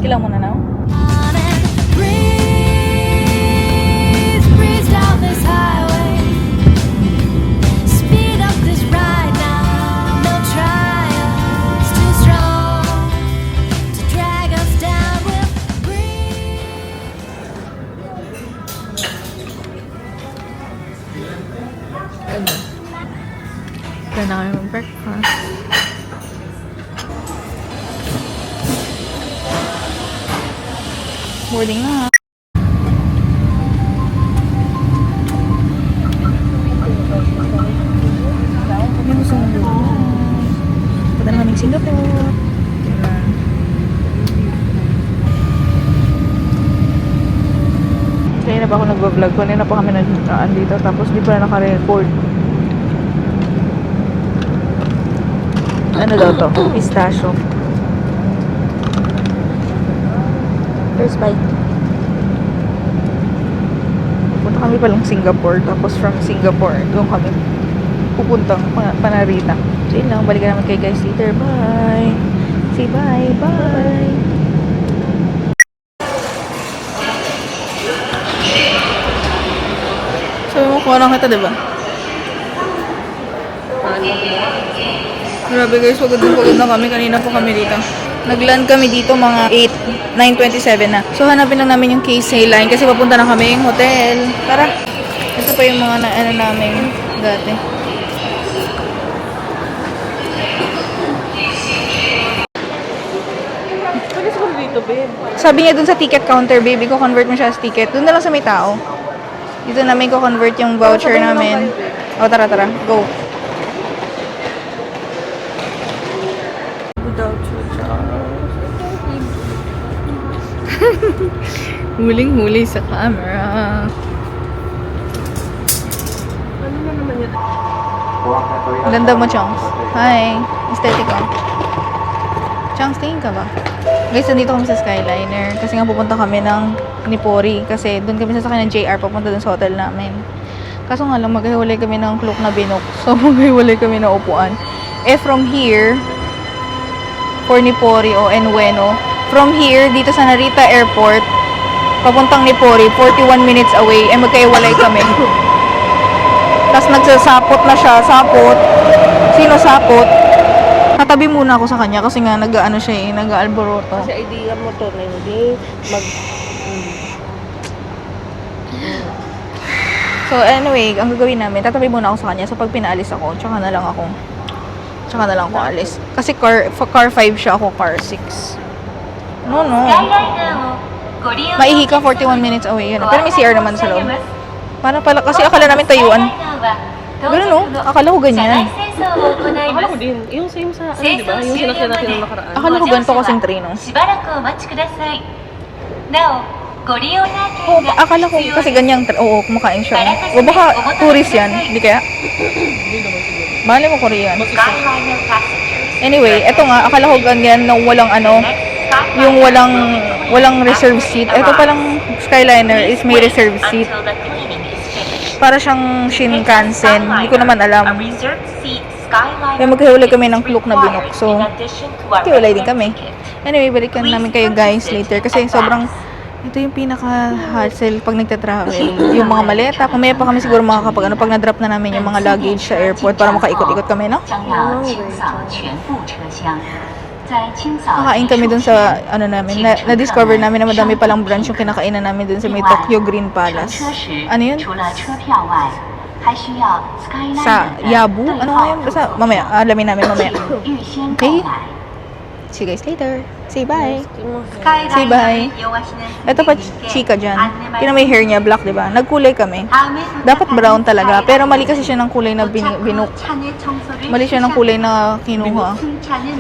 Chill lang muna now. Kaya na kami mag-breakfast. Boarding na. Kami gusto ng luto. Punta na kami Singapore. Kaya na ba ako nag-vlog? Kanina pa kami nandito. Tapos di pa na naka-record. Ano daw to? Pistachio. First bite. Punta kami palang Singapore. Tapos from Singapore, doon kami pupuntang Panarita. So yun lang, balikan naman kayo guys later. Bye! Say bye! Bye! Sabi mo, kuha lang kita, diba? Grabe guys, pagod na kami. Kanina po kami dito. Nag-land kami dito mga 9:27 na. So hanapin lang namin yung KC line kasi papunta na kami yung hotel. Tara! Ito pa yung mga ano namin dati. Pwede siguro dito, babe. Sabi niya dun sa ticket counter, baby, ko convert mo siya sa ticket. Dun na lang sa may tao. Dito namin ko convert yung voucher namin. O, tara, go. Huling-huli sa camera. Ano na naman yun? Ganda mo, Chongs. Hi. Aesthetic ko. Chongs, tingin ka ba? Guys, nandito kami sa Skyliner. Kasi nga pupunta kami ng Nipori. Kasi doon kami sasakay ng JR papunta dun sa hotel namin. Kaso nga lang, maghiwalay kami ng cloak na binok. So, maghiwalay kami ng upuan. From here, for Nipori o Enweno, from here, dito sa Narita Airport, papuntang Nipori, 41 minutes away, magkaiwalay kami. Tapos nagsasapot na siya, sapot. Sino sapot? Natabi muna ako sa kanya kasi nga nag-ano siya nag-alboroto. Kasi idea mo to na hindi So anyway, ang gagawin namin, tatabi muna ako sa kanya. So pag pinaalis ako, tsaka na lang ako alis. Kasi car 5 siya, ako car 6. No. Maihi ka 41 minutes away yun. Pero may CR naman sa loob. Para pala, kasi akala namin tayuan. Ganun no? Akala ko ganyan. Akala ko din. Yung same sa, ano diba? Yung sinakyan natin ng nakaraan. Akala ko ganito kasing train, no? Oo, akala ko kasi ganyan. Oo, kumakain siya. O baka tourist yan. Hindi kaya? Mahal mo Korean. Anyway, eto nga, akala ko ganyan na walang yung walang reserve seat. Ito palang Skyliner is may reserve seat. Para siyang Shinkansen. Hindi ko naman alam. Kaya maghiwalay kami ng cloak na binok. So, maghiwalay din kami. Anyway, balikan namin kayo guys later. Kasi sobrang, ito yung pinaka-hassle pag nagta-travel. Yung mga maleta. Kumaya pa kami siguro makakapag pag na-drop na namin yung mga luggage sa airport para makaikot-ikot kami, no? Kakain kami dun sa, namin, na-discover namin na madami palang branch yung kinakainan namin dun sa may Tokyo Green Palace. Ano yun? Sa Yabu? Ano nga yun? Basta, mamaya, alamin namin mamaya. Okay? See you guys later. Say bye. Say bye. Ito pa chika dyan. Kina may hair niya, black, diba? Nagkulay kami. Dapat brown talaga. Pero mali kasi siya ng kulay na binuk. Mali siya ng kulay na kinuha.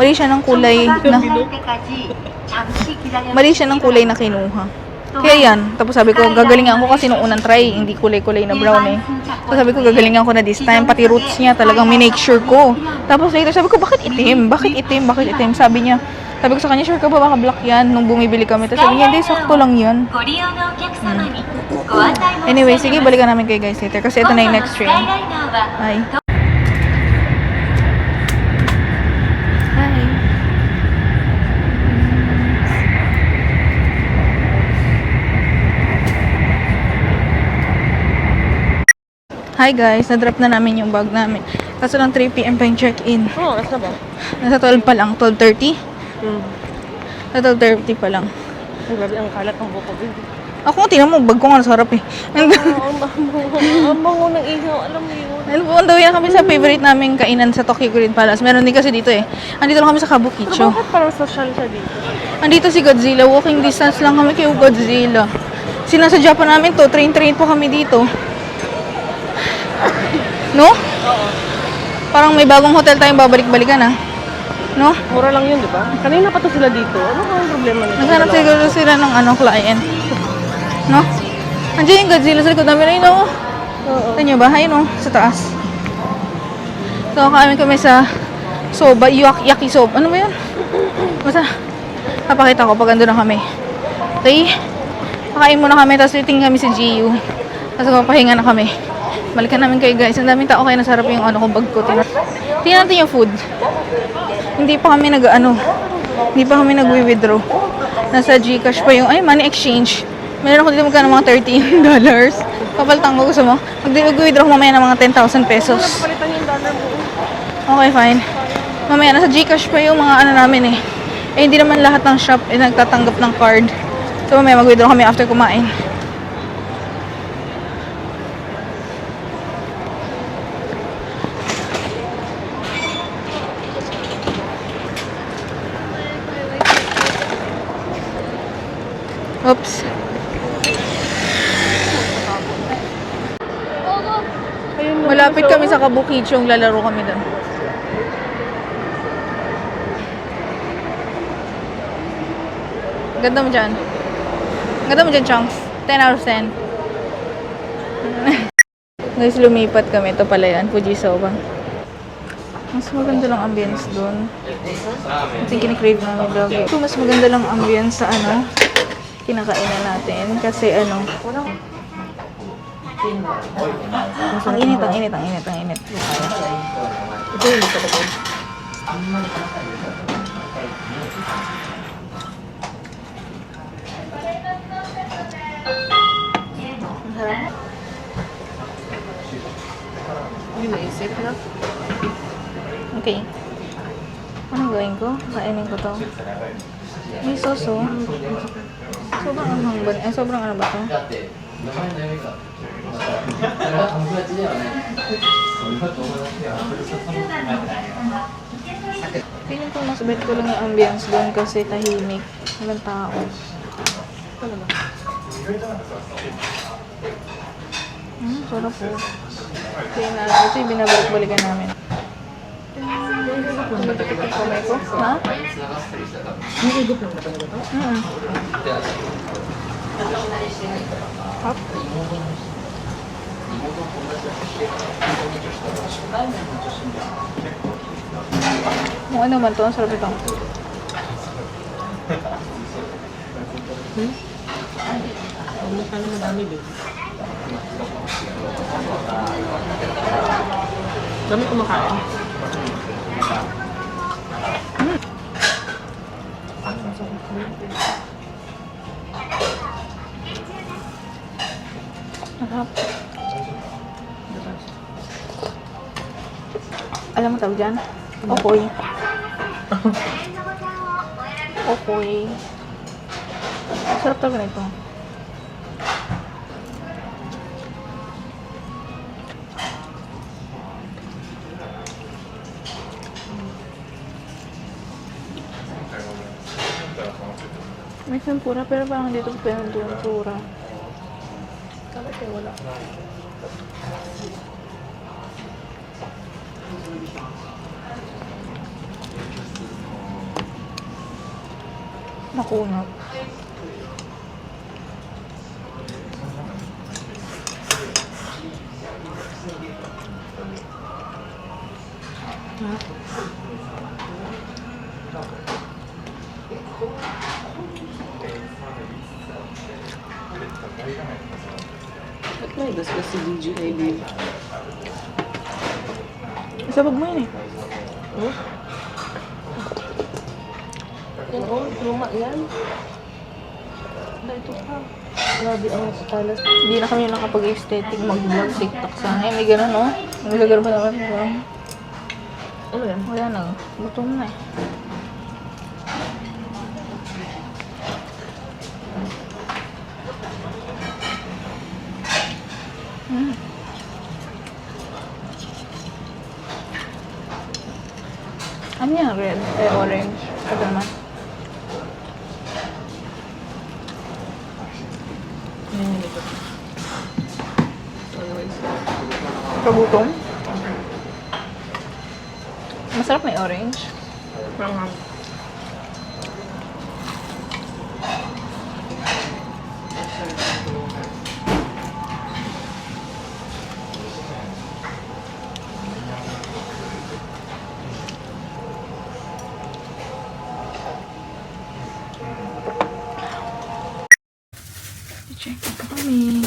Mali siya ng kulay na kinuha. Kaya yan. Tapos sabi ko, gagalingan ko kasi nung unang try, hindi kulay-kulay na brown eh. So sabi ko, gagalingan ko na this time. Pati roots niya talagang minake sure ko. Tapos later, sabi ko, bakit itim? Bakit itim? Bakit itim? Sabi ko sa kanya, sure ka ba baka black yan? Nung bumibili kami. Tapos sabi niya, hindi, sakto lang yan. Anyway, sige, balikan namin kayo guys later. Kasi ito na yung next train. Bye. Hi. Hi guys, na-drop na namin yung bag namin. Kaso lang 3 p.m. pa yung check-in. Oo, asa ba? Nasa 12 pa lang, 12:30. Hmm. Sa 12:30 pa lang. Ay, grabe, ang kalat ng buko, baby. Ako, tingnan mo, bag ko nga nasa harap eh. Ang bango ng ihaw, alam mo yun. Ano po, daw yan kami sa favorite naming kainan sa Tokyo Green Palace. Meron din kasi dito eh. Andito lang kami sa Pero Kabukicho. bakit parang social siya dito? Andito si Godzilla, walking distance lang kami kay Godzilla. Sinasadya pa namin to, train po kami dito. No? Oo. Parang may bagong hotel tayong babalik-balikan ah. No? Mura lang yun, di ba? Kanina pa to sila dito. Ano ang problema nito? Naghanap siguro sila ng client. No? Andiyan yung Godzilla sa likod namin. Ayun o. Oo. Ito nyo ba? Ayun o. Sa taas. So, kami sa soba. Yakisoba. Ano ba yun? Basta. Papakita ko pag ando na kami. Okay? Pakain muna kami. Tapos titingin kami sa GU. Tapos papahinga na kami. Balikan namin kayo guys. Ang daming tao kaya nasarap yung bag ko. Tingnan natin yung food. Hindi pa kami hindi pa kami nag-withdraw. Nasa GCash pa yung, money exchange. Meron ako dito magkano mga $13. Papalitan ko, gusto mo? Mag-withdraw ko mamaya ng mga 10,000 pesos. Palitan yung dollar mo. Okay, fine. Mamaya, nasa GCash pa yung mga namin eh. Eh, hindi naman lahat ng shop nagtatanggap ng card. So, mamaya mag-withdraw kami after kumain. Oops. Ayun, Malapit kami sa Kabukicho, lalaro kami doon. Ganda mo dyan. Ganda mo dyan, Chunks. 10 out of 10. Guys, lumipat kami. Ito pala yan, Fujisoba. Mas maganda lang ambience doon. Ito yung kinikrave namin lagi. Ito mas maganda lang ambience sa kinakainan natin. Kasi ang init, ang init, ang init, ang init. Ito yung dito ko. Ang sarap. Hindi naisip na. Okay. Anong gawin ko? Kainin ko to. May sauce oh. Sobrang anghang ba? Sobrang ano ba to? Feeling ko mas bet ko lang yung ambience doon kasi tahimik. Walang tao. Talaga. Sarap po. Kaya na, ito yung binabalik-balikan namin. Nagtitikip kamay ko. Ha? Nagigip lang ba talaga to? Hop. Kung ano man to, ang sarap ito. Ano madami din. Dami kumakain. Sarap. Alam mo tawag dyan? Okoy. Okoy. Sarap talaga nito. May tempura pero parang dito pa yung tempura. Kala ko wala. Makunat. Ba't may gasgas si DJI din? Sabag mo yun eh. Huh? Yan o, luma yan. Wala ito pa. Grabe ang kapalas. Hindi na kami nakapag-aesthetic mag-vlog TikTok sana. May ganun, no? May gagano pa naman. Ano yan? Wala na. Gutom na eh. Ano yan? Red? Orange? Ito naman. Ayan, ito. Otherwise, Kagutom? Masarap may orange. parang Check ito kami.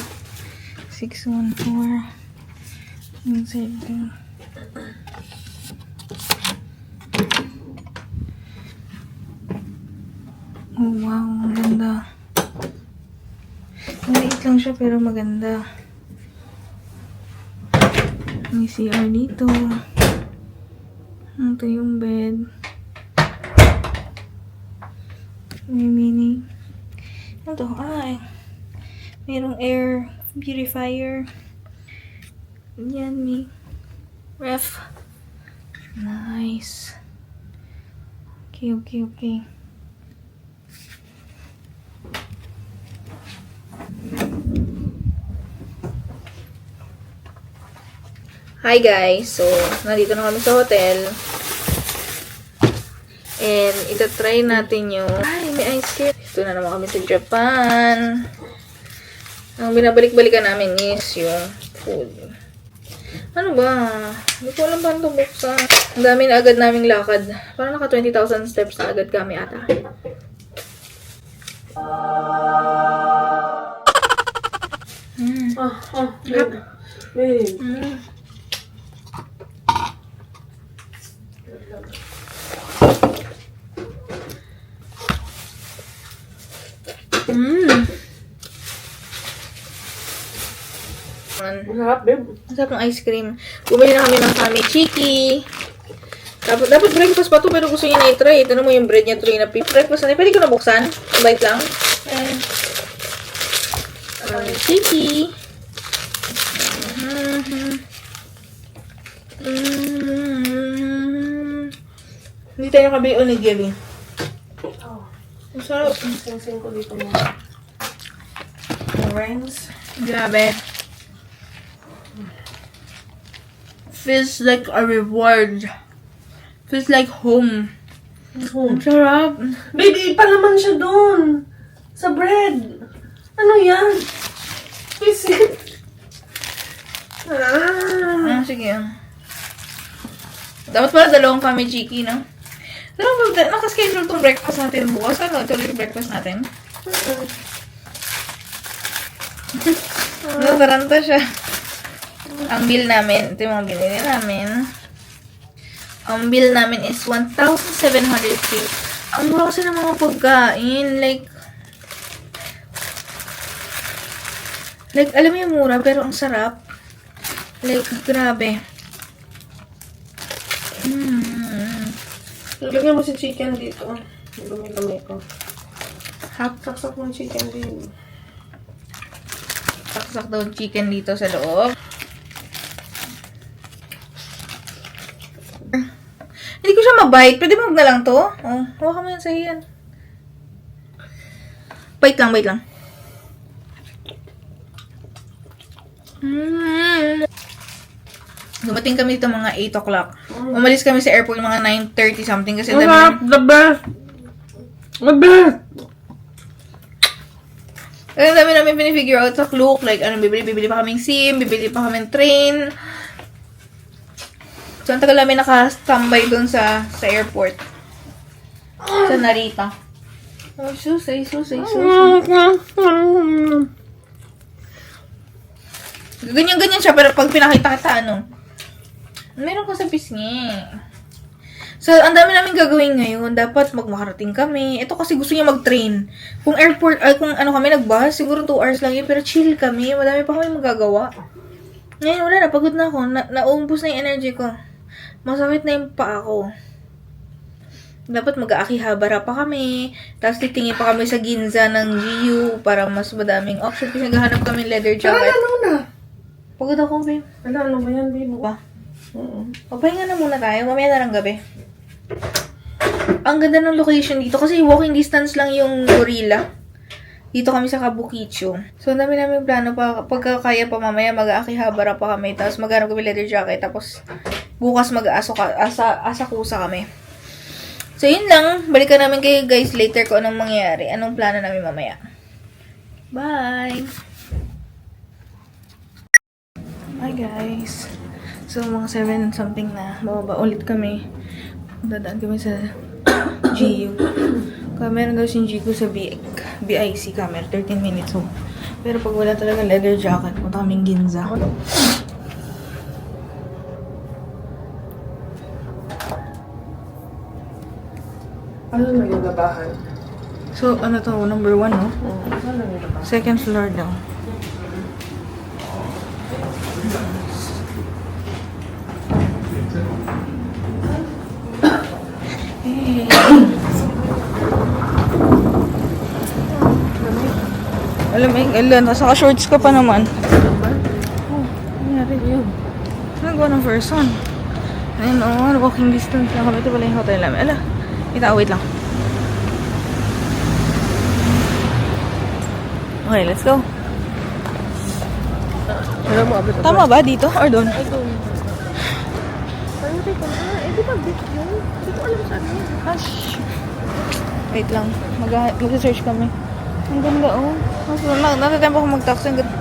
614. Inside ko. Oh wow, ang ganda. Maliit lang siya pero maganda. May CR dito. Ito yung bed. May mini. Ano to? Ay. Mayroong air purifier. Yan, may ref. Nice. Okay, okay, okay. Hi guys! So, nandito na kami sa hotel. And, itatry natin yung... Ay, may ice cream. Ito na naman kami sa Japan. Ang binabalik-balikan namin is yung food. Ano ba? Hindi ko alam paano ito buksan. Ang dami na agad naming lakad. Parang naka 20,000 steps na agad kami ata. babe. Babe. Masarap, babe. Masarap ng ice cream. Bumili na kami ng kami chiki. Dapat breakfast pa to pero gusto niya na i-try. Ito mo yung bread niya tuloy na breakfast na. Pwede ko na buksan. Bite lang. Chiki. Hindi tayo nakabili onigiri. Masarap. Sing-sing ko dito mo. Orange. Grabe. Feels like a reward. Feels like home. Ang sarap. Babe, ipa naman siya dun. Sa bread. Ano yan? Visit. Sige. Dapat pala dalawang kami chiki, no? Pero nakaschedule tong breakfast natin bukas. Ano ito yung breakfast natin? Nataranta siya. Ang bill namin, ito yung mga binili namin. Ang bill namin is 1,700. Ang mura kasi ng mga pagkain. Like, alam mo yung mura, pero ang sarap. Like, grabe. Lagyan mo si chicken dito. Dumi-dumi ko. Hap, Saksak mo yung chicken din. saksak daw chicken dito sa loob. Hindi ko siya mabite. Pwede mo na lang to? Oh, hawakan mo yan sa hiyan. Bite lang, bite lang. Dumating kami dito mga 8 o'clock. Umalis kami sa airport mga 9:30 something kasi The best! The best! ang dami namin pinifigure out sa Klook. Like, ano, bibili pa kaming SIM, bibili pa kaming train. So, ang tagal namin nakastambay dun sa airport. Sa Narita. Oh, susay. Ganyan siya, pero pag pinakita kita, ano, meron ko sa pisngi. So, ang dami namin gagawin ngayon. Dapat magmakarating kami. Ito kasi gusto niya mag-train. Kung airport, ay kung ano kami nagbahas, siguro 2 hours lang yun. Pero chill kami. Madami pa kami magagawa. Ngayon, wala na. Pagod na ako. Nauumpos na yung energy ko. Masakit na yung paa ko. Dapat mag-aakihabara pa kami. Tapos titingin pa kami sa Ginza ng GU para mas madaming option. Kasi naghahanap kami leather jacket. Ano na? Pagod ako, babe. Ano ba yan, babe? Ba? Papahinga na muna tayo. Mamaya na lang gabi. Ang ganda ng location dito kasi walking distance lang yung gorilla. Dito kami sa Kabukicho. So, ang dami namin plano pa. Pagka kaya pa mamaya, mag-aakihabara pa kami. Tapos maghanap kami leather jacket. Tapos bukas mag-asakusa kami. So, yun lang. Balikan namin kayo guys later kung anong mangyayari. Anong plano namin mamaya. Bye! Hi guys. So, mga 7 something na. Bababa ulit kami. Dadaan kami sa GU. Kaya meron daw si GU sa BIC camera. 13 minutes. So, pero pag wala talaga leather jacket, punta kaming Ginza. Ano na yung labahan? So, ano to? Number 1, no? Ano yung labahan? Second floor daw. Hey. Alam, saka shorts ka pa naman. Oh, nangyari yun. Saan gawa ng first one? Ayun, walking distance lang kami. Ito pala yung hotel namin. Ala, wait lang. Okay, let's go. Alam mo, abot Tama ba dito? Or doon? Ay, doon. Parang natin ko na. Eh, di ba beach yun? Hindi ko alam saan yun. Hush. Wait lang. Mag-search kami. Ang ganda, oh. Natatempo ko mag-taxi. Ang ganda.